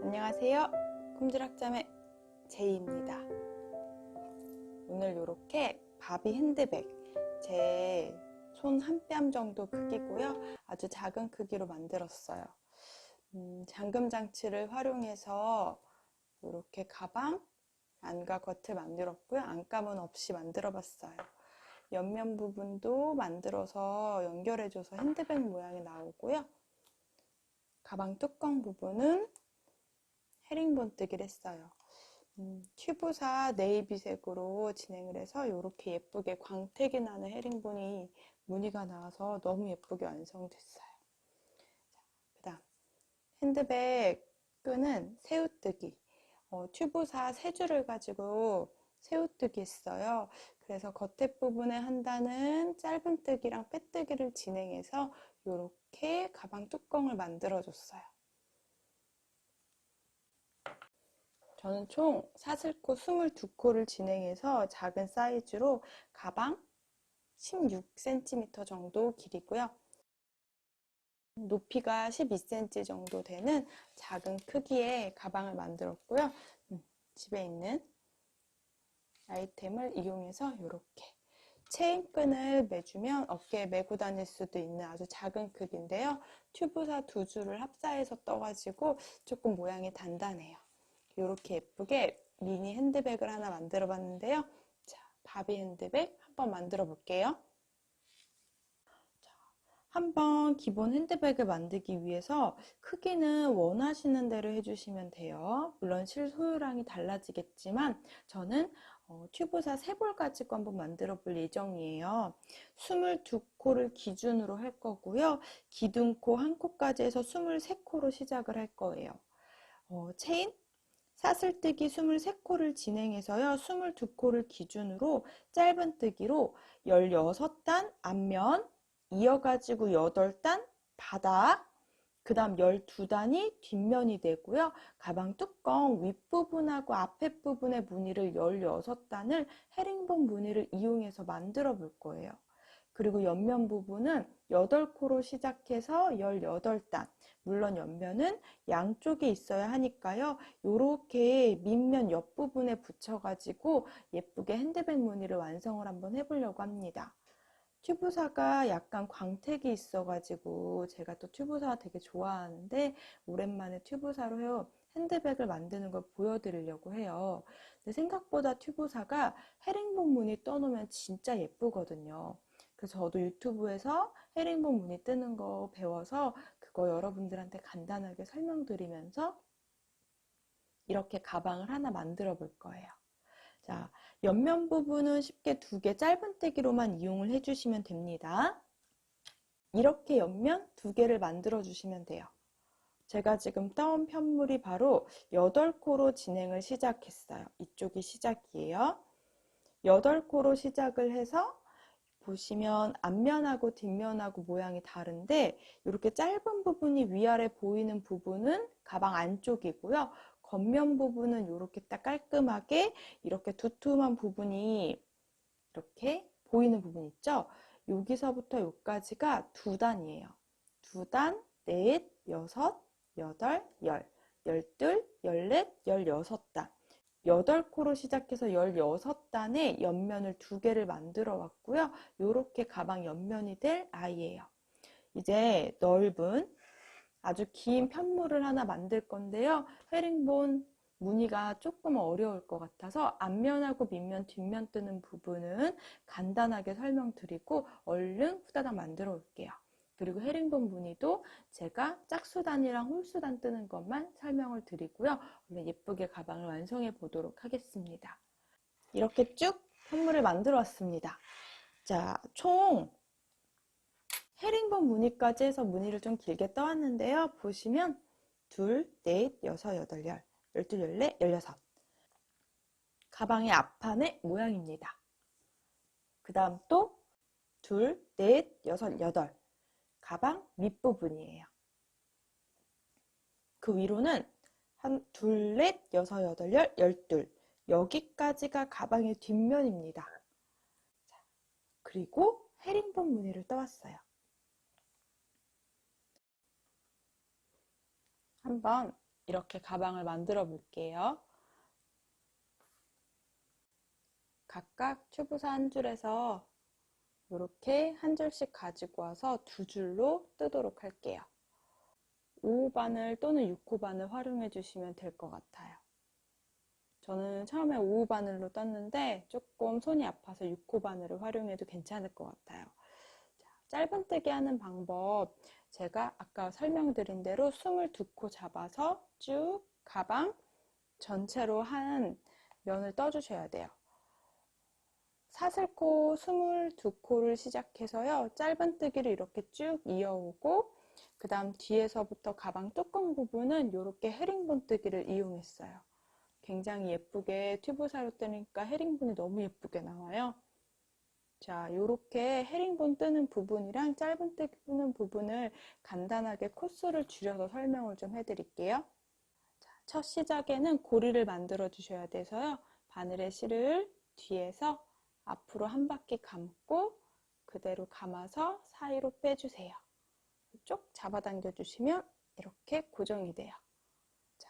안녕하세요. 꿈지락자매 제이입니다. 오늘 이렇게 바비 핸드백, 제 손 한 뼘 정도 크기고요. 아주 작은 크기로 만들었어요. 잠금 장치를 활용해서 이렇게 가방 안과 겉을 만들었고요. 안감은 없이 만들어 봤어요. 옆면 부분도 만들어서 연결해줘서 핸드백 모양이 나오고요. 가방 뚜껑 부분은 헤링본 뜨기를 했어요. 튜브사 네이비색으로 진행을 해서 이렇게 예쁘게 광택이 나는 헤링본이 무늬가 나와서 너무 예쁘게 완성됐어요. 그 다음 핸드백 끈은 새우뜨기, 튜브사 세 줄을 가지고 새우뜨기 했어요. 그래서 겉에 부분에 한 단은 짧은 뜨기랑 빼뜨기를 진행해서 이렇게 가방 뚜껑을 만들어 줬어요. 저는 총 사슬코 22코를 진행해서 작은 사이즈로 가방 16cm 정도 길이고요. 높이가 12cm 정도 되는 작은 크기의 가방을 만들었고요. 집에 있는 아이템을 이용해서 이렇게 체인끈을 매주면 어깨에 메고 다닐 수도 있는 아주 작은 크기인데요. 튜브사 두 줄을 합사해서 떠가지고 조금 모양이 단단해요. 이렇게 예쁘게 미니 핸드백을 하나 만들어 봤는데요. 자, 바비 핸드백 한번 만들어 볼게요. 자, 한번 기본 핸드백을 만들기 위해서 크기는 원하시는 대로 해주시면 돼요. 물론 실소유량이 달라지겠지만 저는 튜브사 3볼 가지고 한번 만들어 볼 예정이에요. 22코를 기준으로 할 거고요. 기둥코 한 코까지 해서 23코로 시작을 할 거예요. 체인 사슬뜨기 23코를 진행해서요. 22코를 기준으로 짧은 뜨기로 16단 앞면 이어가지고 8단 바닥, 그 다음 12단이 뒷면이 되고요. 가방 뚜껑 윗부분하고 앞에 부분의 무늬를 16단을 헤링본 무늬를 이용해서 만들어 볼 거예요. 그리고 옆면 부분은 8코로 시작해서 18단. 물론 옆면은 양쪽에 있어야 하니까요. 이렇게 밑면 옆부분에 붙여가지고 예쁘게 핸드백 무늬를 완성을 한번 해보려고 합니다. 튜브사가 약간 광택이 있어가지고 제가 또 튜브사 되게 좋아하는데 오랜만에 튜브사로 핸드백을 만드는 걸 보여드리려고 해요. 근데 생각보다 튜브사가 헤링본 무늬 떠놓으면 진짜 예쁘거든요. 그래서 저도 유튜브에서 헤링본 무늬 뜨는 거 배워서 그거 여러분들한테 간단하게 설명드리면서 이렇게 가방을 하나 만들어 볼 거예요. 자, 옆면 부분은 쉽게 2개 짧은 뜨기로만 이용을 해주시면 됩니다. 이렇게 옆면 2개를 만들어 주시면 돼요. 제가 지금 따온 편물이 바로 8코로 진행을 시작했어요. 이쪽이 시작이에요. 8코로 시작을 해서 보시면 앞면하고 뒷면하고 모양이 다른데 이렇게 짧은 부분이 위아래 보이는 부분은 가방 안쪽이고요. 겉면 부분은 이렇게 딱 깔끔하게 이렇게 두툼한 부분이 이렇게 보이는 부분 있죠? 여기서부터 여기까지가 2단이에요. 2단, 넷, 여섯, 여덟, 열, 열둘, 열넷, 16단. 8코로 시작해서 16단의 옆면을 2개를 만들어 왔고요. 이렇게 가방 옆면이 될 아이예요. 이제 넓은 아주 긴 편물을 하나 만들 건데요. 헤링본 무늬가 조금 어려울 것 같아서 앞면하고 밑면, 뒷면 뜨는 부분은 간단하게 설명드리고 얼른 후다닥 만들어 올게요. 그리고 헤링본 무늬도 제가 짝수단이랑 홀수단 뜨는 것만 설명을 드리고요. 얼른 예쁘게 가방을 완성해 보도록 하겠습니다. 이렇게 쭉 편물을 만들어 왔습니다. 자, 총 헤링본 무늬까지 해서 무늬를 좀 길게 떠왔는데요. 보시면 둘, 넷, 여섯, 여덟, 열, 열둘, 열넷, 열여섯. 가방의 앞판의 모양입니다. 그 다음 또 둘, 넷, 여섯, 여덟. 가방 밑부분이에요. 그 위로는 한 둘, 넷, 여섯, 여덟, 열, 열둘. 여기까지가 가방의 뒷면입니다. 그리고 헤링본 무늬를 떠왔어요. 한번 이렇게 가방을 만들어 볼게요. 각각 튜브사 한 줄에서 이렇게 한 줄씩 가지고 와서 두 줄로 뜨도록 할게요. 5호 바늘 또는 6호 바늘 활용해 주시면 될 것 같아요. 저는 처음에 5호 바늘로 떴는데 조금 손이 아파서 6호 바늘을 활용해도 괜찮을 것 같아요. 자, 짧은뜨기 하는 방법, 제가 아까 설명드린 대로 22코 잡아서 쭉 가방 전체로 한 면을 떠주셔야 돼요. 사슬코 22코를 시작해서요, 짧은뜨기를 이렇게 쭉 이어오고, 그 다음 뒤에서부터 가방 뚜껑 부분은 이렇게 헤링본 뜨기를 이용했어요. 굉장히 예쁘게 튜브사로 뜨니까 헤링본이 너무 예쁘게 나와요. 자, 이렇게 헤링본 뜨는 부분이랑 짧은뜨기 뜨는 부분을 간단하게 코스를 줄여서 설명을 좀 해드릴게요. 자, 첫 시작에는 고리를 만들어 주셔야 돼서요, 바늘의 실을 뒤에서 앞으로 한 바퀴 감고 그대로 감아서 사이로 빼주세요. 쭉 잡아당겨 주시면 이렇게 고정이 돼요. 자,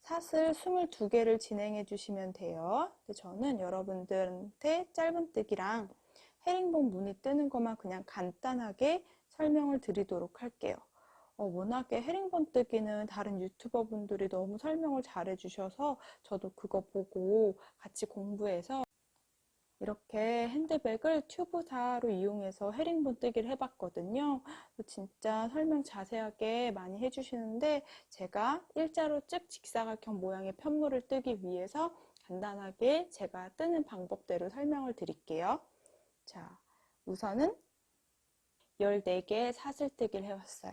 사슬 22개를 진행해 주시면 돼요. 저는 여러분들한테 짧은뜨기랑 헤링본 무늬 뜨는 것만 그냥 간단하게 설명을 드리도록 할게요. 워낙에 헤링본 뜨기는 다른 유튜버 분들이 너무 설명을 잘 해주셔서 저도 그거 보고 같이 공부해서 이렇게 핸드백을 튜브사로 이용해서 헤링본 뜨기를 해봤거든요. 진짜 설명 자세하게 많이 해주시는데 제가 일자로 쭉 직사각형 모양의 편물을 뜨기 위해서 간단하게 제가 뜨는 방법대로 설명을 드릴게요. 자, 우선은 14개의 사슬뜨기를 해왔어요.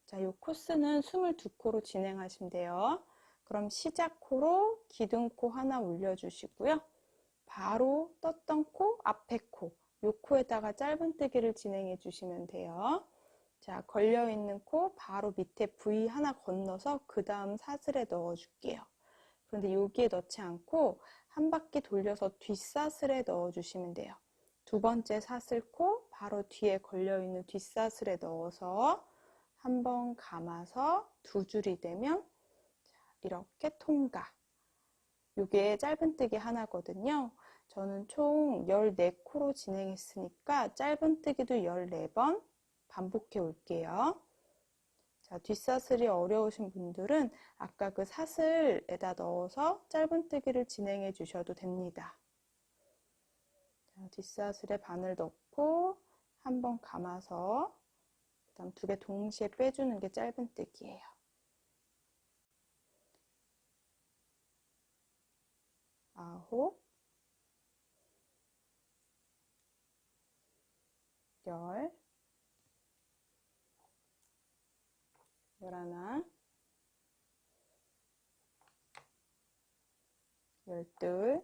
자, 이 코스는 22코로 진행하시면 돼요. 그럼 시작 코로 기둥코 하나 올려주시고요. 바로 떴던 코, 앞에 코, 요 코에다가 짧은뜨기를 진행해 주시면 돼요. 자, 걸려있는 코 바로 밑에 V 하나 건너서 그 다음 사슬에 넣어 줄게요. 그런데 여기에 넣지 않고 한 바퀴 돌려서 뒷사슬에 넣어 주시면 돼요. 두 번째 사슬 코 바로 뒤에 걸려있는 뒷사슬에 넣어서 한번 감아서 두 줄이 되면 이렇게 통과. 이게 짧은뜨기 하나거든요. 저는 총 14코로 진행했으니까 짧은뜨기도 14번 반복해 올게요. 자, 뒷사슬이 어려우신 분들은 아까 그 사슬에다 넣어서 짧은뜨기를 진행해 주셔도 됩니다. 자, 뒷사슬에 바늘 넣고 한번 감아서 그 다음 두 개 동시에 빼주는 게 짧은뜨기예요. 아홉, 열, 열하나, 열둘,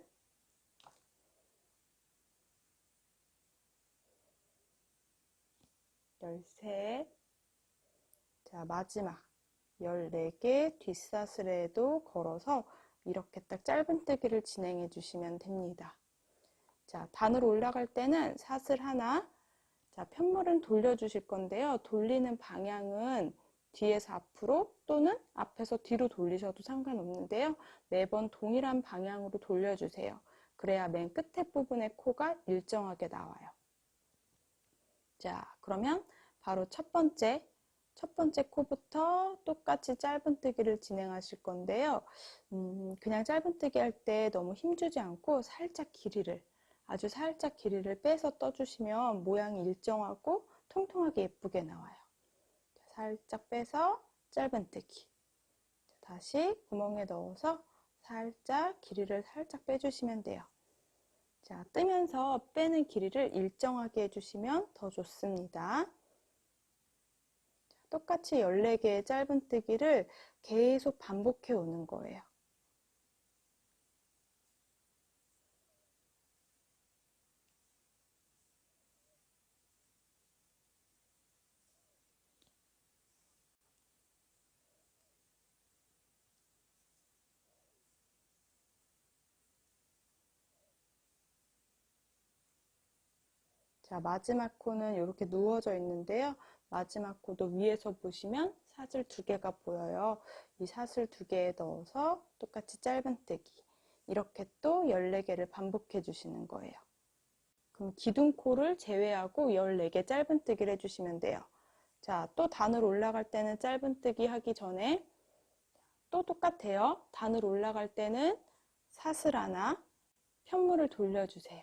열셋, 자, 마지막 14개 뒷사슬에도 걸어서 이렇게 딱 짧은뜨기를 진행해 주시면 됩니다. 자, 단으로 올라갈 때는 사슬 하나, 자, 편물은 돌려주실 건데요. 돌리는 방향은 뒤에서 앞으로 또는 앞에서 뒤로 돌리셔도 상관없는데요. 매번 동일한 방향으로 돌려주세요. 그래야 맨 끝에 부분의 코가 일정하게 나와요. 자, 그러면 바로 첫 번째 코부터 똑같이 짧은뜨기를 진행하실 건데요. 그냥 짧은뜨기 할 때 너무 힘주지 않고 살짝 길이를, 아주 살짝 길이를 빼서 떠주시면 모양이 일정하고 통통하게 예쁘게 나와요. 살짝 빼서 짧은뜨기. 다시 구멍에 넣어서 살짝 길이를 살짝 빼주시면 돼요. 자, 뜨면서 빼는 길이를 일정하게 해주시면 더 좋습니다. 똑같이 14개의 짧은뜨기를 계속 반복해 오는 거예요. 자, 마지막 코는 이렇게 누워져 있는데요. 마지막 코도 위에서 보시면 사슬 2개가 보여요. 이 사슬 2개에 넣어서 똑같이 짧은뜨기. 이렇게 또 14개를 반복해 주시는 거예요. 그럼 기둥코를 제외하고 14개 짧은뜨기를 해주시면 돼요. 자, 또 단으로 올라갈 때는 짧은뜨기 하기 전에 또 똑같아요. 단으로 올라갈 때는 사슬 하나, 편물을 돌려주세요.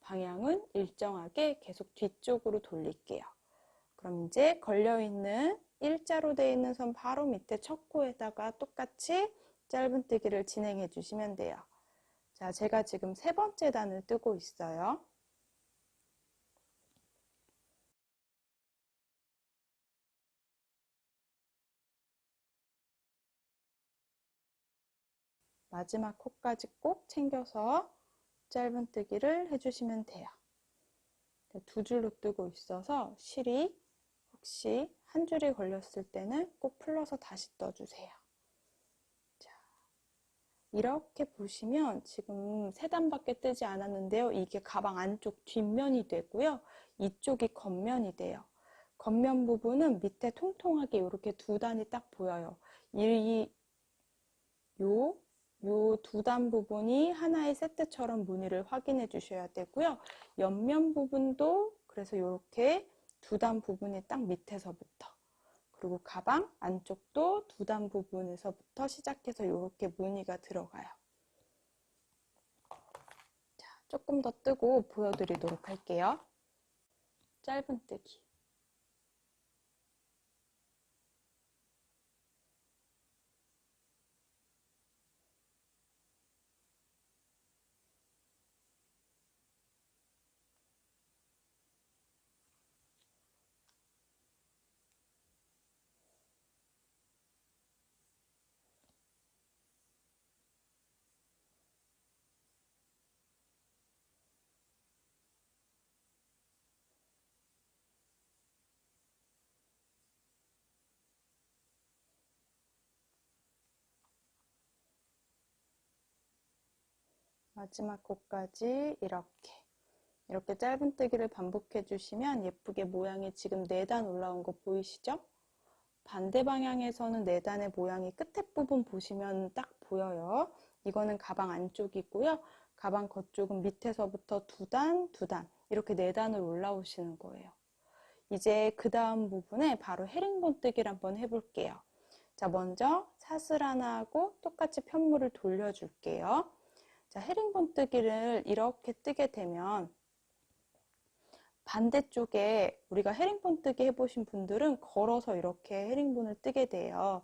방향은 일정하게 계속 뒤쪽으로 돌릴게요. 그럼 이제 걸려있는 일자로 되어 있는 선 바로 밑에 첫 코에다가 똑같이 짧은뜨기를 진행해 주시면 돼요. 자, 제가 지금 3번째 단을 뜨고 있어요. 마지막 코까지 꼭 챙겨서 짧은뜨기를 해주시면 돼요. 2줄로 뜨고 있어서 실이 혹시 한 줄이 걸렸을 때는 꼭 풀러서 다시 떠주세요. 자, 이렇게 보시면 지금 3단밖에 뜨지 않았는데요. 이게 가방 안쪽 뒷면이 되고요. 이쪽이 겉면이 돼요. 겉면 부분은 밑에 통통하게 이렇게 2단이 딱 보여요. 요 2단 부분이 하나의 세트처럼 무늬를 확인해 주셔야 되고요. 옆면 부분도 그래서 이렇게 2단 부분이 딱 밑에서부터, 그리고 가방 안쪽도 2단 부분에서부터 시작해서 이렇게 무늬가 들어가요. 자, 조금 더 뜨고 보여드리도록 할게요. 짧은뜨기. 마지막 코까지 이렇게 짧은뜨기를 반복해 주시면 예쁘게 모양이 지금 4단 올라온 거 보이시죠? 반대 방향에서는 4단의 모양이 끝에 부분 보시면 딱 보여요. 이거는 가방 안쪽이고요. 가방 겉쪽은 밑에서부터 2단, 2단 이렇게 4단을 올라오시는 거예요. 이제 그 다음 부분에 바로 헤링본뜨기를 한번 해볼게요. 자, 먼저 사슬 하나 하고 똑같이 편물을 돌려줄게요. 자, 헤링본뜨기를 이렇게 뜨게 되면 반대쪽에 우리가 헤링본 뜨기 해보신 분들은 걸어서 이렇게 헤링본을 뜨게 돼요.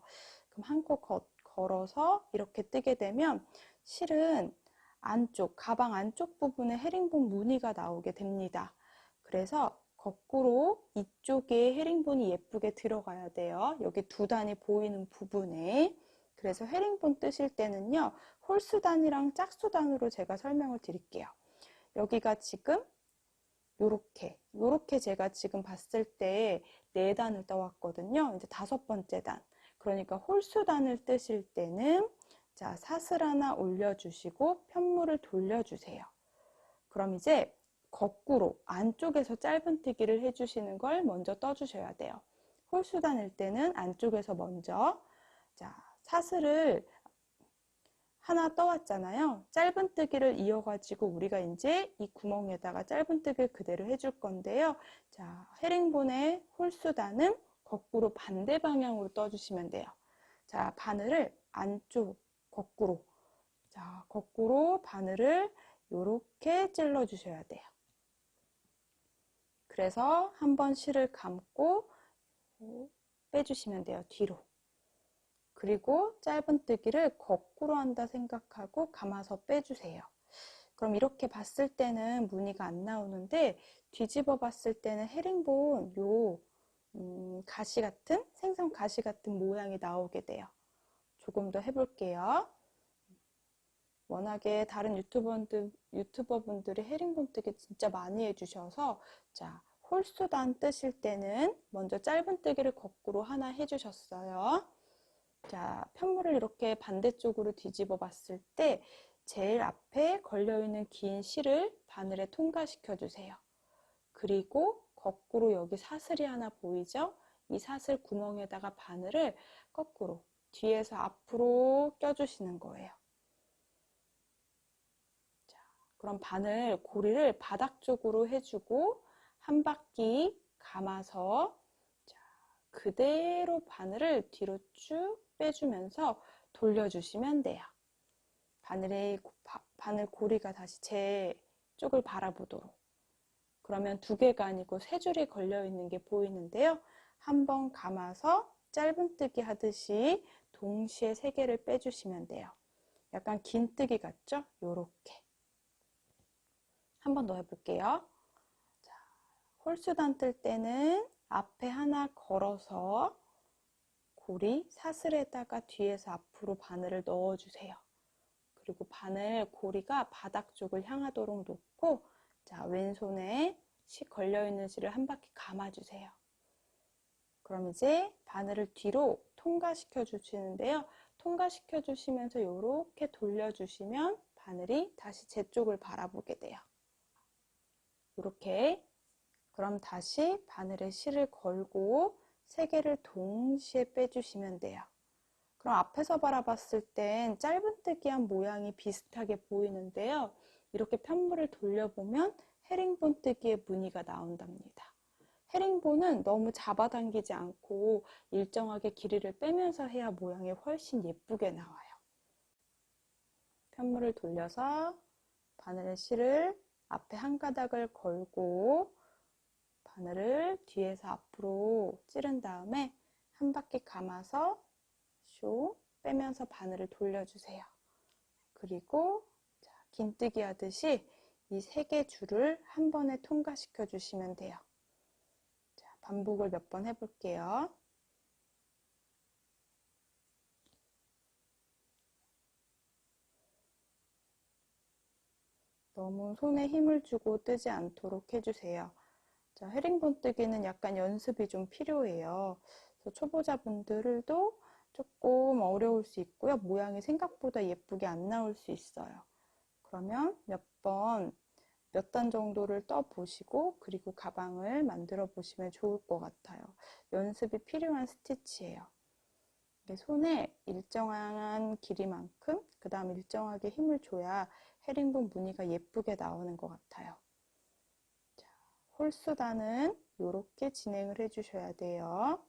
그럼 한 코 걸어서 이렇게 뜨게 되면 실은 안쪽, 가방 안쪽 부분에 헤링본 무늬가 나오게 됩니다. 그래서 거꾸로 이쪽에 헤링본이 예쁘게 들어가야 돼요. 여기 2단이 보이는 부분에. 그래서 헤링본 뜨실 때는요, 홀수단이랑 짝수단으로 제가 설명을 드릴게요. 여기가 지금 요렇게 제가 지금 봤을 때 4단을 떠왔거든요. 이제 5번째 단. 그러니까 홀수단을 뜨실 때는 자, 사슬 하나 올려주시고 편물을 돌려주세요. 그럼 이제 거꾸로 안쪽에서 짧은뜨기를 해주시는 걸 먼저 떠주셔야 돼요. 홀수단일 때는 안쪽에서 먼저 자, 사슬을 하나 떠왔잖아요. 짧은뜨기를 이어가지고 우리가 이제 이 구멍에다가 짧은뜨기를 그대로 해줄 건데요. 자, 헤링본의 홀수단은 거꾸로 반대 방향으로 떠주시면 돼요. 자, 바늘을 안쪽 거꾸로, 자, 거꾸로 바늘을 이렇게 찔러 주셔야 돼요. 그래서 한번 실을 감고 빼주시면 돼요. 뒤로. 그리고 짧은뜨기를 거꾸로 한다 생각하고 감아서 빼주세요. 그럼 이렇게 봤을 때는 무늬가 안 나오는데 뒤집어 봤을 때는 헤링본 가시 같은 생선 가시 같은 모양이 나오게 돼요. 조금 더 해볼게요. 워낙에 다른 유튜버분들이 헤링본 뜨기 진짜 많이 해주셔서 자, 홀수단 뜨실 때는 먼저 짧은뜨기를 거꾸로 하나 해주셨어요. 자, 편물을 이렇게 반대쪽으로 뒤집어 봤을 때 제일 앞에 걸려있는 긴 실을 바늘에 통과시켜 주세요. 그리고 거꾸로 여기 사슬이 하나 보이죠? 이 사슬 구멍에다가 바늘을 거꾸로 뒤에서 앞으로 껴주시는 거예요. 자, 그럼 바늘 고리를 바닥 쪽으로 해주고 한 바퀴 감아서 자, 그대로 바늘을 뒤로 쭉 빼주면서 돌려주시면 돼요. 바늘 고리가 다시 제 쪽을 바라보도록. 그러면 두 개가 아니고 세 줄이 걸려 있는 게 보이는데요. 한번 감아서 짧은뜨기 하듯이 동시에 세 개를 빼주시면 돼요. 약간 긴뜨기 같죠? 요렇게. 한 번 더 해볼게요. 자, 홀수단 뜰 때는 앞에 하나 걸어서 고리 사슬에다가 뒤에서 앞으로 바늘을 넣어주세요. 그리고 바늘 고리가 바닥 쪽을 향하도록 놓고 자, 왼손에 걸려있는 실을 한 바퀴 감아주세요. 그럼 이제 바늘을 뒤로 통과시켜 주시는데요. 통과시켜 주시면서 이렇게 돌려주시면 바늘이 다시 제 쪽을 바라보게 돼요. 이렇게. 그럼 다시 바늘에 실을 걸고 세 개를 동시에 빼주시면 돼요. 그럼 앞에서 바라봤을 땐 짧은뜨기한 모양이 비슷하게 보이는데요. 이렇게 편물을 돌려보면 헤링본뜨기의 무늬가 나온답니다. 헤링본은 너무 잡아당기지 않고 일정하게 길이를 빼면서 해야 모양이 훨씬 예쁘게 나와요. 편물을 돌려서 바늘의 실을 앞에 한 가닥을 걸고 바늘을 뒤에서 앞으로 찌른 다음에 한 바퀴 감아서 쇼 빼면서 바늘을 돌려주세요. 그리고 자, 긴뜨기 하듯이 이 세 개 줄을 한 번에 통과시켜 주시면 돼요. 자, 반복을 몇 번 해볼게요. 너무 손에 힘을 주고 뜨지 않도록 해주세요. 자, 헤링본 뜨기는 약간 연습이 좀 필요해요. 그래서 초보자분들도 조금 어려울 수 있고요. 모양이 생각보다 예쁘게 안 나올 수 있어요. 그러면 몇 단 정도를 떠 보시고 그리고 가방을 만들어 보시면 좋을 것 같아요. 연습이 필요한 스티치예요. 손에 일정한 길이만큼 그 다음 일정하게 힘을 줘야 헤링본 무늬가 예쁘게 나오는 것 같아요. 자, 홀수단은 이렇게 진행을 해주셔야 돼요.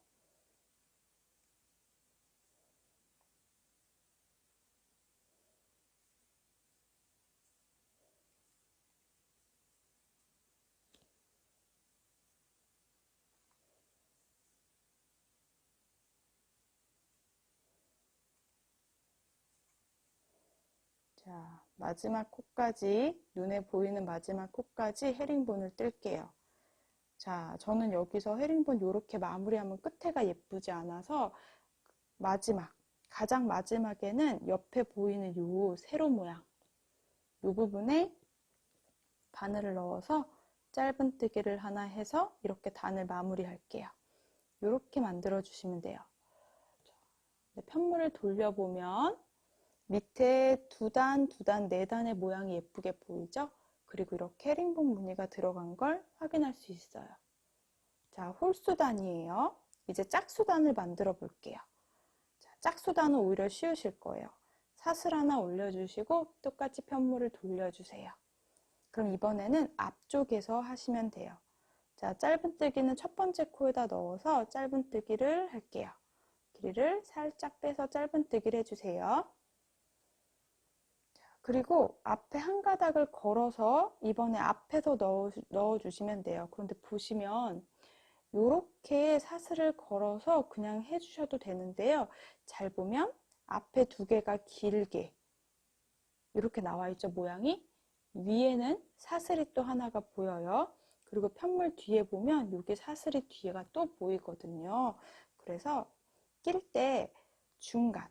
자, 마지막 코까지, 눈에 보이는 마지막 코까지 헤링본을 뜰게요. 자, 저는 여기서 헤링본 이렇게 마무리하면 끝에가 예쁘지 않아서 가장 마지막에는 옆에 보이는 요 세로 모양, 요 부분에 바늘을 넣어서 짧은뜨기를 하나 해서 이렇게 단을 마무리 할게요. 이렇게 만들어 주시면 돼요. 편물을 돌려보면 밑에 두 단, 네 단의 모양이 예쁘게 보이죠? 그리고 이렇게 헤링본 무늬가 들어간 걸 확인할 수 있어요. 자, 홀수단이에요. 이제 짝수단을 만들어 볼게요. 자, 짝수단은 오히려 쉬우실 거예요. 사슬 하나 올려주시고 똑같이 편물을 돌려주세요. 그럼 이번에는 앞쪽에서 하시면 돼요. 자, 짧은뜨기는 첫 번째 코에다 넣어서 짧은뜨기를 할게요. 길이를 살짝 빼서 짧은뜨기를 해주세요. 그리고 앞에 한 가닥을 걸어서 이번에 앞에서 넣어주시면 돼요. 그런데 보시면 이렇게 사슬을 걸어서 그냥 해주셔도 되는데요. 잘 보면 앞에 두 개가 길게 이렇게 나와 있죠, 모양이. 위에는 사슬이 또 하나가 보여요. 그리고 편물 뒤에 보면 여기 사슬이 뒤에가 또 보이거든요. 그래서 낄 때 중간,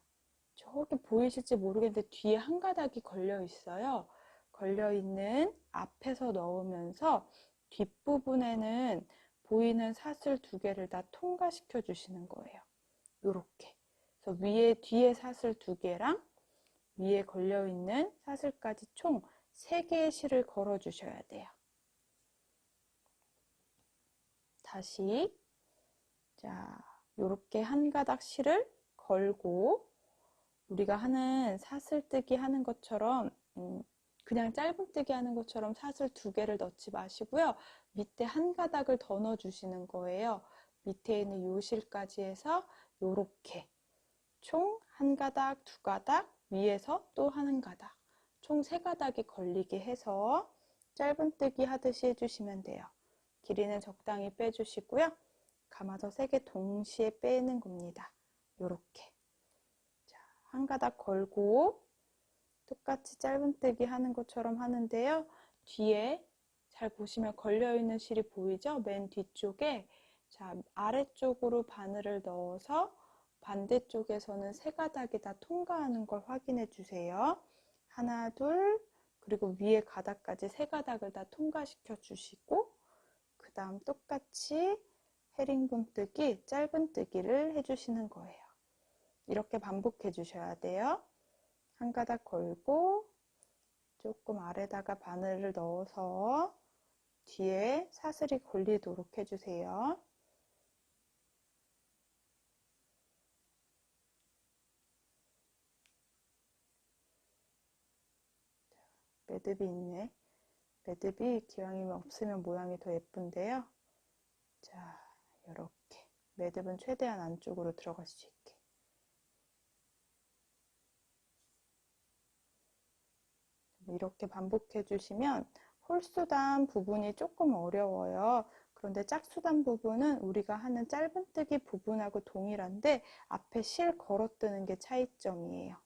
저기 보이실지 모르겠는데 뒤에 한 가닥이 걸려 있어요. 걸려 있는 앞에서 넣으면서 뒷부분에는 보이는 사슬 두 개를 다 통과시켜 주시는 거예요. 요렇게. 그래서 뒤에 사슬 두 개랑 위에 걸려 있는 사슬까지 총 3개의 실을 걸어 주셔야 돼요. 다시 자, 요렇게 한 가닥 실을 걸고 우리가 하는 사슬뜨기 하는 것처럼 그냥 짧은뜨기 하는 것처럼 사슬 2개를 넣지 마시고요. 밑에 한 가닥을 더 넣어주시는 거예요. 밑에 있는 요 실까지 해서 요렇게 총 한 가닥, 2가닥, 위에서 또 한 가닥, 총 3가닥이 걸리게 해서 짧은뜨기 하듯이 해주시면 돼요. 길이는 적당히 빼주시고요. 감아서 3개 동시에 빼는 겁니다. 요렇게. 자, 한 가닥 걸고 똑같이 짧은뜨기 하는 것처럼 하는데요. 뒤에 잘 보시면 걸려있는 실이 보이죠? 맨 뒤쪽에. 자, 아래쪽으로 바늘을 넣어서 반대쪽에서는 3가닥이 다 통과하는 걸 확인해 주세요. 하나, 둘, 그리고 위에 가닥까지 3가닥을 다 통과시켜 주시고 그 다음 똑같이 헤링본 뜨기, 짧은 뜨기를 해주시는 거예요. 이렇게 반복해 주셔야 돼요. 한 가닥 걸고 조금 아래다가 바늘을 넣어서 뒤에 사슬이 걸리도록 해주세요. 매듭이 있네. 매듭이 기왕이면 없으면 모양이 더 예쁜데요. 자, 이렇게 매듭은 최대한 안쪽으로 들어갈 수 있게. 이렇게 반복해 주시면 홀수단 부분이 조금 어려워요. 그런데 짝수단 부분은 우리가 하는 짧은뜨기 부분하고 동일한데 앞에 실 걸어뜨는 게 차이점이에요.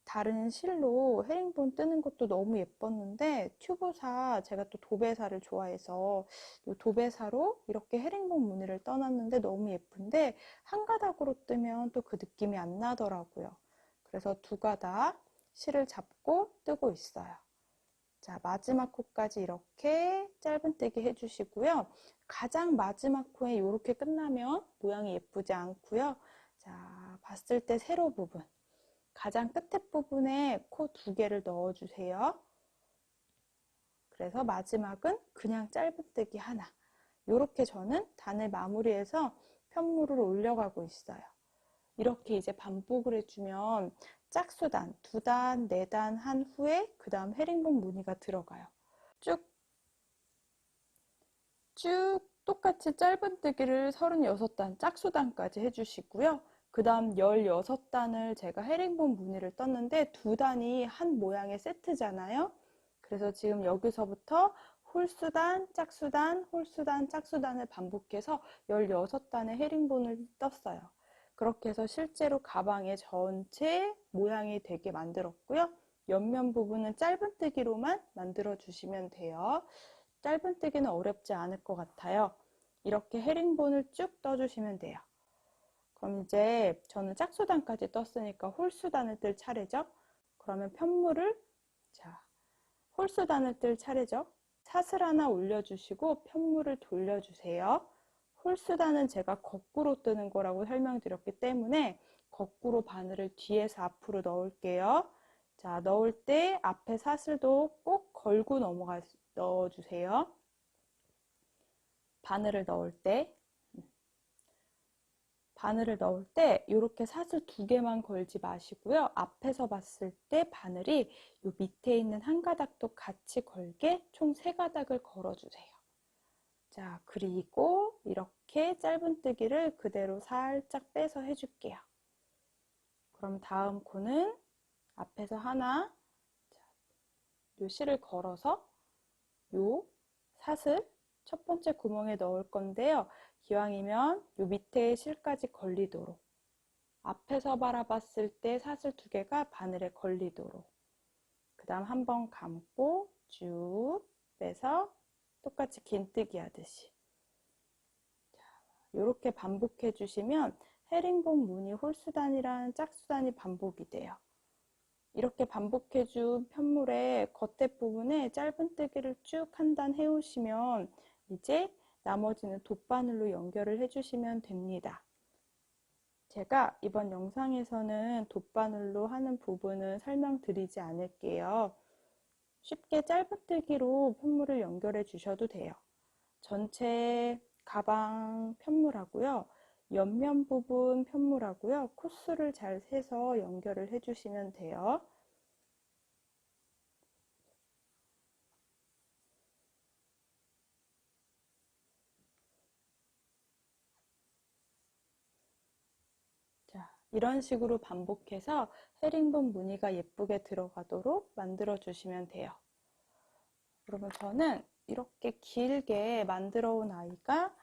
다른 실로 헤링본 뜨는 것도 너무 예뻤는데 튜브사, 제가 또 도배사를 좋아해서 이 도배사로 이렇게 헤링본 무늬를 떠놨는데 너무 예쁜데 한 가닥으로 뜨면 또 그 느낌이 안 나더라고요. 그래서 2가닥 실을 잡고 뜨고 있어요. 자, 마지막 코까지 이렇게 짧은뜨기 해주시고요. 가장 마지막 코에 이렇게 끝나면 모양이 예쁘지 않고요. 자, 봤을 때 세로 부분, 가장 끝에 부분에 코 2개를 넣어주세요. 그래서 마지막은 그냥 짧은뜨기 하나. 이렇게 저는 단을 마무리해서 편물을 올려가고 있어요. 이렇게 이제 반복을 해주면 짝수단, 2단, 4단 한 후에 그 다음 헤링본 무늬가 들어가요. 쭉 똑같이 짧은뜨기를 36단, 짝수단까지 해주시고요. 그 다음 16단을 제가 헤링본 무늬를 떴는데 2단이 한 모양의 세트잖아요. 그래서 지금 여기서부터 홀수단, 짝수단, 홀수단, 짝수단을 반복해서 16단의 헤링본을 떴어요. 그렇게 해서 실제로 가방의 전체 모양이 되게 만들었고요. 옆면 부분은 짧은뜨기로만 만들어 주시면 돼요. 짧은뜨기는 어렵지 않을 것 같아요. 이렇게 헤링본을 쭉 떠주시면 돼요. 그럼 이제 저는 짝수단까지 떴으니까 홀수단을 뜰 차례죠. 그러면 편물을, 자, 홀수단을 뜰 차례죠. 사슬 하나 올려주시고 편물을 돌려주세요. 홀수단은 제가 거꾸로 뜨는 거라고 설명드렸기 때문에 거꾸로 바늘을 뒤에서 앞으로 넣을게요. 자, 넣을 때 앞에 사슬도 꼭 걸고 넣어주세요. 바늘을 넣을 때 이렇게 사슬 2개만 걸지 마시고요. 앞에서 봤을 때 바늘이 요 밑에 있는 한 가닥도 같이 걸게 총 3가닥을 걸어주세요. 자, 그리고 이렇게 짧은뜨기를 그대로 살짝 빼서 해줄게요. 그럼 다음 코는 앞에서 하나, 요 실을 걸어서 요 사슬 첫 번째 구멍에 넣을 건데요. 기왕이면 요 밑에 실까지 걸리도록, 앞에서 바라봤을 때 사슬 2개가 바늘에 걸리도록, 그 다음 한번 감고 쭉 빼서 똑같이 긴뜨기 하듯이 이렇게 반복해 주시면 헤링본 무늬 홀수단이랑 짝수단이 반복이 돼요. 이렇게 반복해 준 편물의 겉에 부분에 짧은뜨기를 쭉 한 단 해오시면 이제 나머지는 돗바늘로 연결을 해주시면 됩니다. 제가 이번 영상에서는 돗바늘로 하는 부분은 설명드리지 않을게요. 쉽게 짧은뜨기로 편물을 연결해 주셔도 돼요. 전체 가방 편물하고요. 옆면 부분 편물하고요. 코스를 잘 세서 연결을 해주시면 돼요. 자, 이런 식으로 반복해서 헤링본 무늬가 예쁘게 들어가도록 만들어 주시면 돼요. 그러면 저는 이렇게 길게 만들어 온 아이가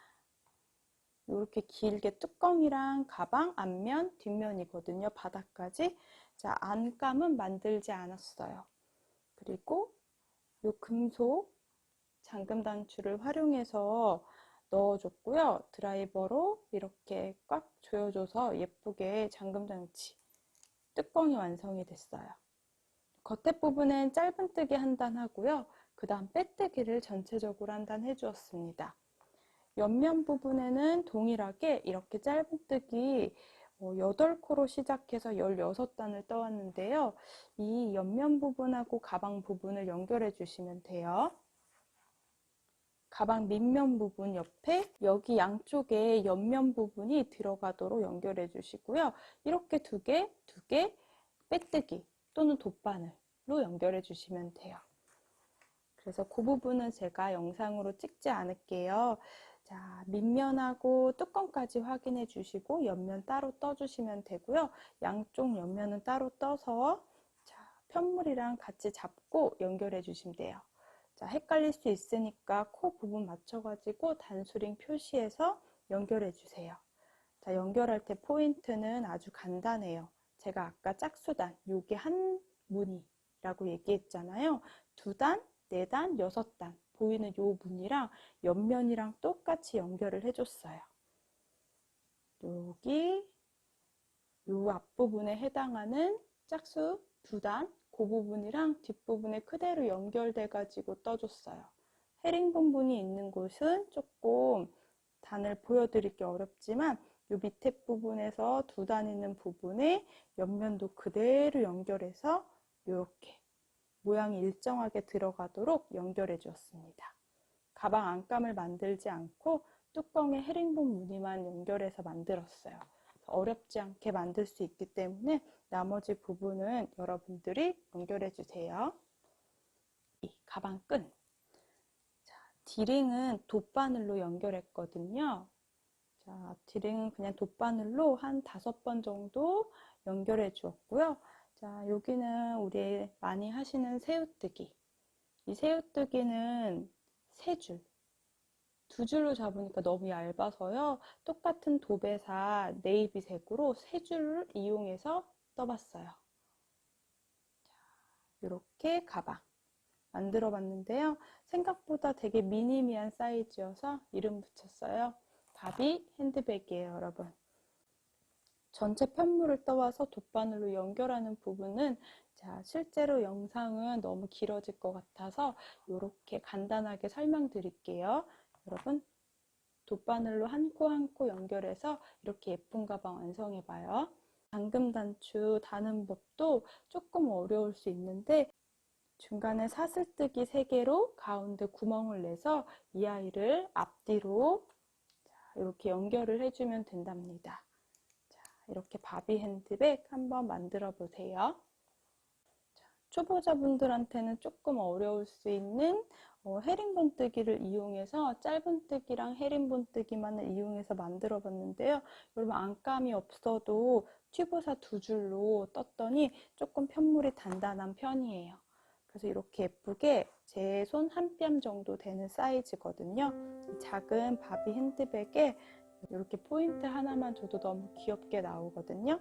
이렇게 길게 뚜껑이랑 가방 앞면, 뒷면이거든요. 바닥까지. 자, 안감은 만들지 않았어요. 그리고 이 금속 잠금 단추를 활용해서 넣어줬고요. 드라이버로 이렇게 꽉 조여줘서 예쁘게 잠금 장치 뚜껑이 완성이 됐어요. 겉에 부분은 짧은뜨기 한 단 하고요. 그 다음 빼뜨기를 전체적으로 한 단 해주었습니다. 옆면 부분에는 동일하게 이렇게 짧은뜨기 8코로 시작해서 16단을 떠왔는데요. 이 옆면 부분하고 가방 부분을 연결해 주시면 돼요. 가방 밑면 부분 옆에 여기 양쪽에 옆면 부분이 들어가도록 연결해 주시고요. 이렇게 두 개 빼뜨기 또는 돗바늘로 연결해 주시면 돼요. 그래서 그 부분은 제가 영상으로 찍지 않을게요. 자, 밑면하고 뚜껑까지 확인해 주시고 옆면 따로 떠주시면 되고요. 양쪽 옆면은 따로 떠서 자, 편물이랑 같이 잡고 연결해 주시면 돼요. 자, 헷갈릴 수 있으니까 코 부분 맞춰가지고 단수링 표시해서 연결해 주세요. 자, 연결할 때 포인트는 아주 간단해요. 제가 아까 짝수단, 요게 한 무늬라고 얘기했잖아요. 2단, 4단, 6단 보이는 요 무늬랑 옆면이랑 똑같이 연결을 해줬어요. 여기 요 앞부분에 해당하는 짝수 2단 그 부분이랑 뒷부분에 그대로 연결돼 가지고 떠줬어요. 헤링본분이 있는 곳은 조금 단을 보여드리기 어렵지만 요 밑에 부분에서 2단 있는 부분에 옆면도 그대로 연결해서 이렇게 모양이 일정하게 들어가도록 연결해 주었습니다. 가방 안감을 만들지 않고 뚜껑에 헤링본 무늬만 연결해서 만들었어요. 어렵지 않게 만들 수 있기 때문에 나머지 부분은 여러분들이 연결해 주세요. 이 가방 끈. 자, 디링은 돗바늘로 연결했거든요. 자, 디링은 그냥 돗바늘로 한 5번 정도 연결해 주었고요. 자, 여기는 우리 많이 하시는 새우뜨기. 이 새우뜨기는 3줄. 2줄로 잡으니까 너무 얇아서요. 똑같은 도배사 네이비색으로 3줄을 이용해서 떠봤어요. 자, 이렇게 가방 만들어 봤는데요. 생각보다 되게 미니미한 사이즈여서 이름 붙였어요. 바비 핸드백이에요, 여러분. 전체 편물을 떠와서 돗바늘로 연결하는 부분은 자, 실제로 영상은 너무 길어질 것 같아서 이렇게 간단하게 설명드릴게요. 여러분, 돗바늘로 한 코 한 코 연결해서 이렇게 예쁜 가방 완성해봐요. 잠금 단추 다는 법도 조금 어려울 수 있는데 중간에 사슬뜨기 3개로 가운데 구멍을 내서 이 아이를 앞뒤로 이렇게 연결을 해주면 된답니다. 자, 이렇게 바비 핸드백 한번 만들어 보세요. 자, 초보자분들한테는 조금 어려울 수 있는 헤링본 뜨기를 이용해서 짧은뜨기랑 헤링본 뜨기만을 이용해서 만들어 봤는데요. 여러분 안감이 없어도 튜브사 2줄로 떴더니 조금 편물이 단단한 편이에요. 그래서 이렇게 예쁘게 제 손 한 뼘 정도 되는 사이즈거든요. 작은 바비 핸드백에 이렇게 포인트 하나만 줘도 너무 귀엽게 나오거든요.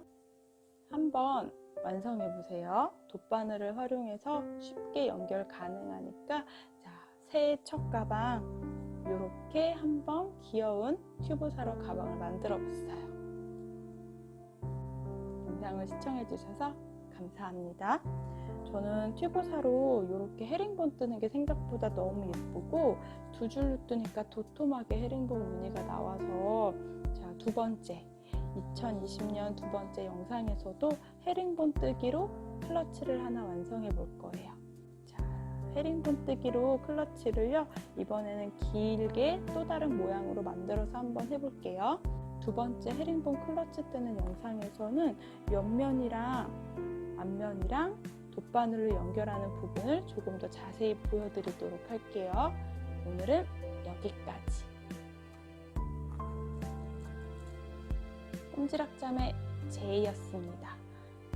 한번 완성해 보세요. 돗바늘을 활용해서 쉽게 연결 가능하니까 자, 새해 첫 가방 이렇게 한번 귀여운 튜브사로 가방을 만들어 봤어요. 영상을 시청해 주셔서 감사합니다. 저는 튜브사로 이렇게 헤링본 뜨는 게 생각보다 너무 예쁘고 2줄로 뜨니까 도톰하게 헤링본 무늬가 나와서 자, 2번째 2020년 두 번째 영상에서도 헤링본 뜨기로 클러치를 하나 완성해 볼 거예요. 자, 헤링본 뜨기로 클러치를요, 이번에는 길게 또 다른 모양으로 만들어서 한번 해볼게요. 두 번째 헤링본 클러치 뜨는 영상에서는 옆면이랑 앞면이랑 돗바늘을 연결하는 부분을 조금 더 자세히 보여드리도록 할게요. 오늘은 여기까지. 꼼지락잠의 제이였습니다.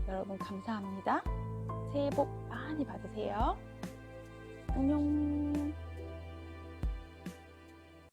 여러분 감사합니다. 새해 복 많이 받으세요. 안녕.